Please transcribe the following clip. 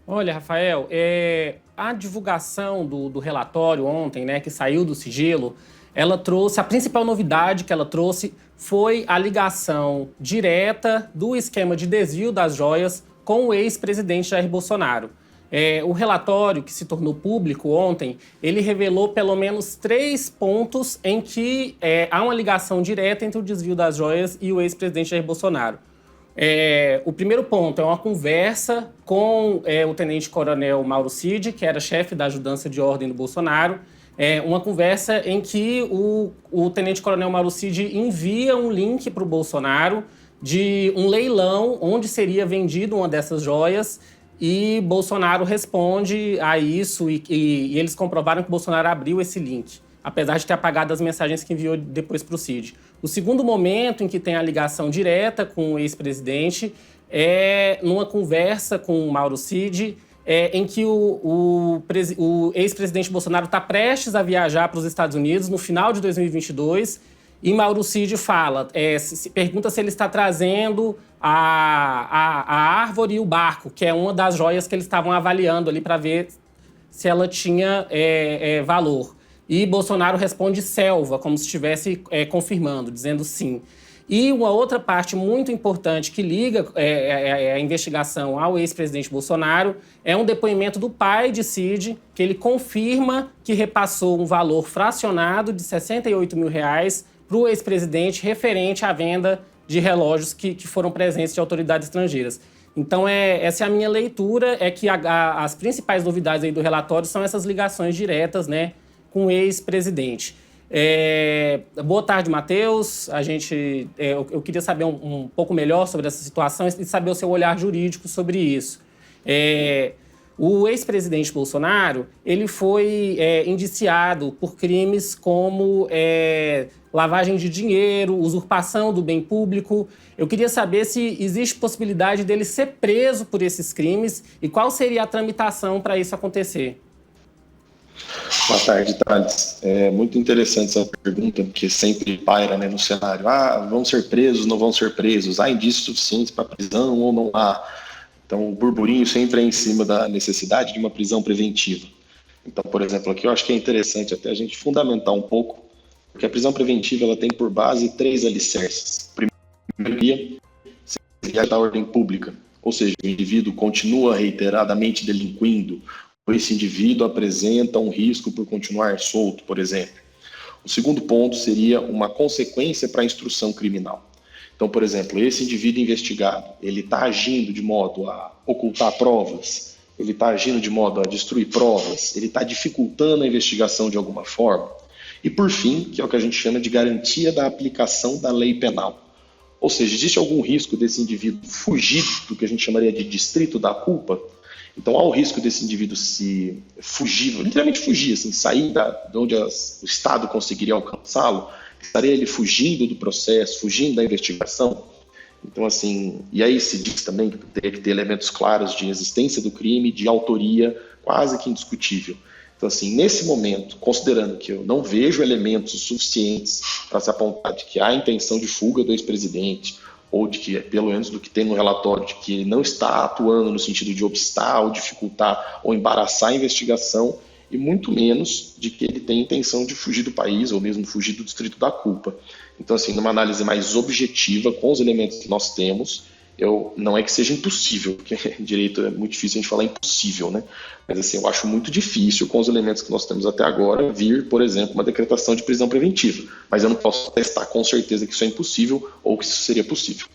Olha, Rafael, a divulgação do relatório ontem, né, que saiu do sigilo, ela trouxe, a principal novidade que ela trouxe foi a ligação direta do esquema de desvio das joias com o ex-presidente Jair Bolsonaro. O relatório que se tornou público ontem, ele revelou pelo menos 3 pontos em que há uma ligação direta entre o desvio das joias e o ex-presidente Jair Bolsonaro. O primeiro ponto é uma conversa com o tenente-coronel Mauro Cid, que era chefe da ajudância de ordem do Bolsonaro. Uma conversa em que o tenente-coronel Mauro Cid envia um link para o Bolsonaro de um leilão onde seria vendido uma dessas joias e Bolsonaro responde a isso e eles comprovaram que Bolsonaro abriu esse link, apesar de ter apagado as mensagens que enviou depois para o Cid. O segundo momento em que tem a ligação direta com o ex-presidente é numa conversa com o Mauro Cid, em que o ex-presidente Bolsonaro está prestes a viajar para os Estados Unidos no final de 2022 e Mauro Cid fala, pergunta se ele está trazendo a árvore e o barco, que é uma das joias que eles estavam avaliando ali para ver se ela tinha valor. E Bolsonaro responde selva, como se estivesse confirmando, dizendo sim. E uma outra parte muito importante que liga a investigação ao ex-presidente Bolsonaro é um depoimento do pai de Cid, que ele confirma que repassou um valor fracionado de R$68 mil para o ex-presidente referente à venda de relógios que foram presentes de autoridades estrangeiras. Então, essa é a minha leitura, é que as principais novidades aí do relatório são essas ligações diretas, né, com o ex-presidente. Boa tarde, Matheus. Eu queria saber um pouco melhor sobre essa situação e saber o seu olhar jurídico sobre isso. O ex-presidente Bolsonaro, ele foi indiciado por crimes como lavagem de dinheiro, usurpação do bem público. Eu queria saber se existe possibilidade dele ser preso por esses crimes e qual seria a tramitação para isso acontecer. Boa tarde, Thales. É muito interessante essa pergunta, porque sempre paira, né, no cenário. Vão ser presos, não vão ser presos? Há indícios suficientes para prisão ou não há? Então, o burburinho sempre é em cima da necessidade de uma prisão preventiva. Então, por exemplo, aqui eu acho que é interessante até a gente fundamentar um pouco, porque a prisão preventiva ela tem por base 3 alicerces. O primeiro seria a ordem pública, ou seja, o indivíduo continua reiteradamente delinquindo, ou esse indivíduo apresenta um risco por continuar solto, por exemplo. O segundo ponto seria uma consequência para a instrução criminal. Então, por exemplo, esse indivíduo investigado, ele está agindo de modo a ocultar provas, ele está agindo de modo a destruir provas, ele está dificultando a investigação de alguma forma. E, por fim, que é o que a gente chama de garantia da aplicação da lei penal. Ou seja, existe algum risco desse indivíduo fugir do que a gente chamaria de distrito da culpa? Então, há o risco desse indivíduo se fugir, literalmente fugir, assim, sair de onde o Estado conseguiria alcançá-lo, estaria ele fugindo do processo, fugindo da investigação. Então, assim, e aí se diz também que teria que ter elementos claros de existência do crime, de autoria quase que indiscutível. Então, assim, nesse momento, considerando que eu não vejo elementos suficientes para se apontar de que há intenção de fuga do ex-presidente, ou de que, pelo menos do que tem no relatório, de que ele não está atuando no sentido de obstar, ou dificultar, ou embaraçar a investigação, e muito menos de que ele tem intenção de fugir do país, ou mesmo fugir do distrito da culpa. Então, assim, numa análise mais objetiva, com os elementos que nós temos, não é que seja impossível, porque em direito é muito difícil a gente falar impossível, né? Mas, assim, eu acho muito difícil, com os elementos que nós temos até agora, vir, por exemplo, uma decretação de prisão preventiva. Mas eu não posso atestar com certeza que isso é impossível ou que isso seria possível.